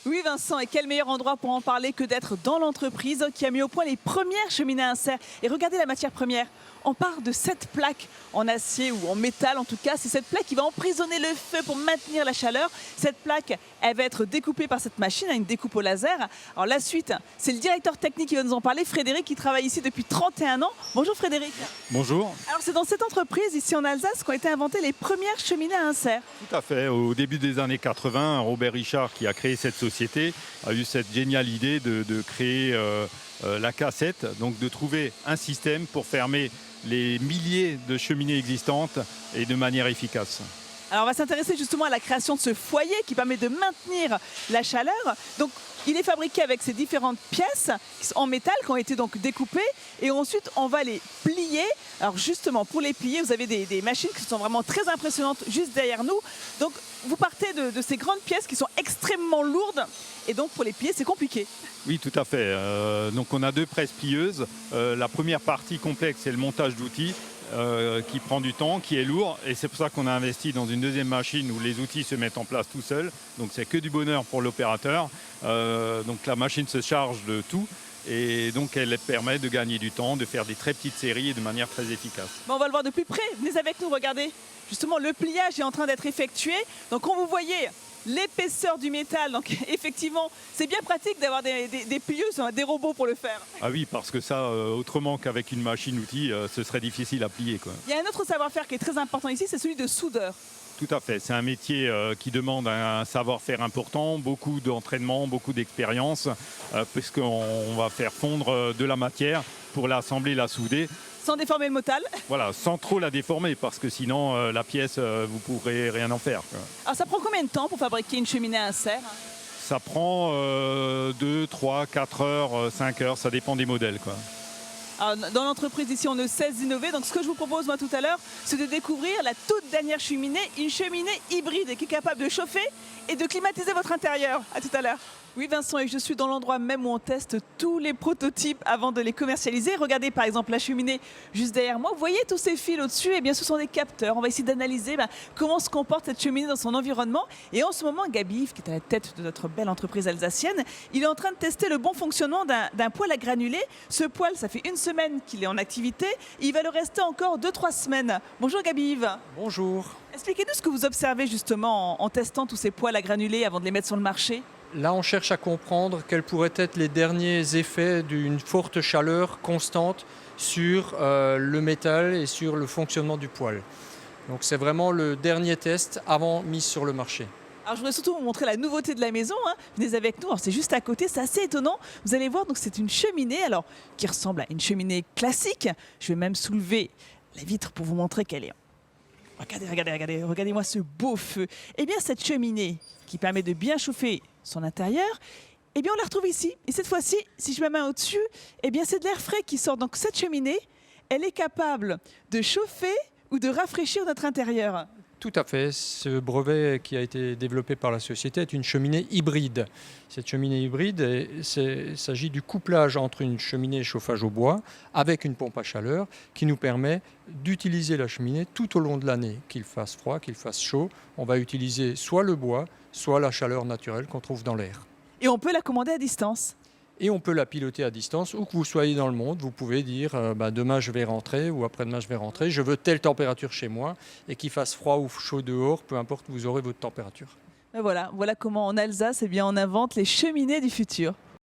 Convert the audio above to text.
Oui Vincent, et quel meilleur endroit pour en parler que d'être dans l'entreprise qui a mis au point les premières cheminées à insert. Et regardez la matière première, on part de cette plaque en acier ou en métal en tout cas. C'est cette plaque qui va emprisonner le feu pour maintenir la chaleur. Cette plaque, elle va être découpée par cette machine, une découpe au laser. Alors la suite, c'est le directeur technique qui va nous en parler, Frédéric, qui travaille ici depuis 31 ans. Bonjour Frédéric. Bonjour. Alors c'est dans cette entreprise ici en Alsace qu'ont été inventées les premières cheminées à insert. Tout à fait. Au début des années 80, Robert Richard, qui a créé cette société, a eu cette géniale idée de créer la cassette, donc de trouver un système pour fermer les milliers de cheminées existantes et de manière efficace. Alors on va s'intéresser justement à la création de ce foyer qui permet de maintenir la chaleur. Donc il est fabriqué avec ces différentes pièces en métal qui ont été donc découpées et ensuite on va les plier. Alors justement pour les plier, vous avez des machines qui sont vraiment très impressionnantes juste derrière nous. Donc vous partez de ces grandes pièces qui sont extrêmement lourdes et donc pour les plier c'est compliqué. Oui, tout à fait. Donc on a deux presses plieuses. La première partie complexe, c'est le montage d'outils. Qui prend du temps, qui est lourd, et c'est pour ça qu'on a investi dans une deuxième machine où les outils se mettent en place tout seuls, donc c'est que du bonheur pour l'opérateur. Donc la machine se charge de tout et donc elle permet de gagner du temps, de faire des très petites séries et de manière très efficace. Bon, on va le voir de plus près, venez avec nous, regardez. Justement le pliage est en train d'être effectué, donc quand vous voyez l'épaisseur du métal, donc effectivement c'est bien pratique d'avoir des plieuses, des robots pour le faire. Ah oui, parce que ça, autrement qu'avec une machine-outil, ce serait difficile à plier, quoi. Il y a un autre savoir-faire qui est très important ici, c'est celui de soudeur. Tout à fait, c'est un métier qui demande un savoir-faire important, beaucoup d'entraînement, beaucoup d'expérience, puisqu'on va faire fondre de la matière pour l'assembler, la souder. Sans déformer le métal. Voilà, sans trop la déformer, parce que sinon la pièce, vous ne pourrez rien en faire, quoi. Alors ça prend combien de temps pour fabriquer une cheminée à insert? Ça prend 2, 3, 4 heures, 5 heures, ça dépend des modèles, quoi. Alors, dans l'entreprise ici, on ne cesse d'innover. Donc ce que je vous propose moi tout à l'heure, c'est de découvrir la toute dernière cheminée, une cheminée hybride qui est capable de chauffer et de climatiser votre intérieur. À tout à l'heure. Oui Vincent, et je suis dans l'endroit même où on teste tous les prototypes avant de les commercialiser. Regardez par exemple la cheminée juste derrière moi. Vous voyez tous ces fils au-dessus? Eh bien ce sont des capteurs. On va essayer d'analyser comment se comporte cette cheminée dans son environnement. Et en ce moment, Gabi Yves, qui est à la tête de notre belle entreprise alsacienne, il est en train de tester le bon fonctionnement d'un poêle à granulés. Ce poêle, ça fait une semaine qu'il est en activité. Et il va le rester encore 2-3 semaines. Bonjour Gabi Yves. Bonjour. Expliquez-nous ce que vous observez justement en testant tous ces poêles à granulés avant de les mettre sur le marché. Là, on cherche à comprendre quels pourraient être les derniers effets d'une forte chaleur constante sur le métal et sur le fonctionnement du poêle. Donc c'est vraiment le dernier test avant mise sur le marché. Alors je voudrais surtout vous montrer la nouveauté de la maison, hein. Venez avec nous, c'est juste à côté, c'est assez étonnant. Vous allez voir, donc c'est une cheminée qui ressemble à une cheminée classique. Je vais même soulever la vitre pour vous montrer qu'elle est... Regardez-moi ce beau feu. Eh bien cette cheminée qui permet de bien chauffer son intérieur, eh bien on la retrouve ici. Et cette fois-ci, si je mets ma main au-dessus, eh bien c'est de l'air frais qui sort. Donc cette cheminée, elle est capable de chauffer ou de rafraîchir notre intérieur. Tout à fait. Ce brevet qui a été développé par la société est une cheminée hybride. Cette cheminée hybride, il s'agit du couplage entre une cheminée chauffage au bois avec une pompe à chaleur qui nous permet d'utiliser la cheminée tout au long de l'année. Qu'il fasse froid, qu'il fasse chaud, on va utiliser soit le bois, soit la chaleur naturelle qu'on trouve dans l'air. Et on peut la commander à distance. Et on peut la piloter à distance, où que vous soyez dans le monde. Vous pouvez dire demain je vais rentrer ou après-demain je vais rentrer. Je veux telle température chez moi et qu'il fasse froid ou chaud dehors, peu importe, vous aurez votre température. Et voilà comment en Alsace, on invente les cheminées du futur.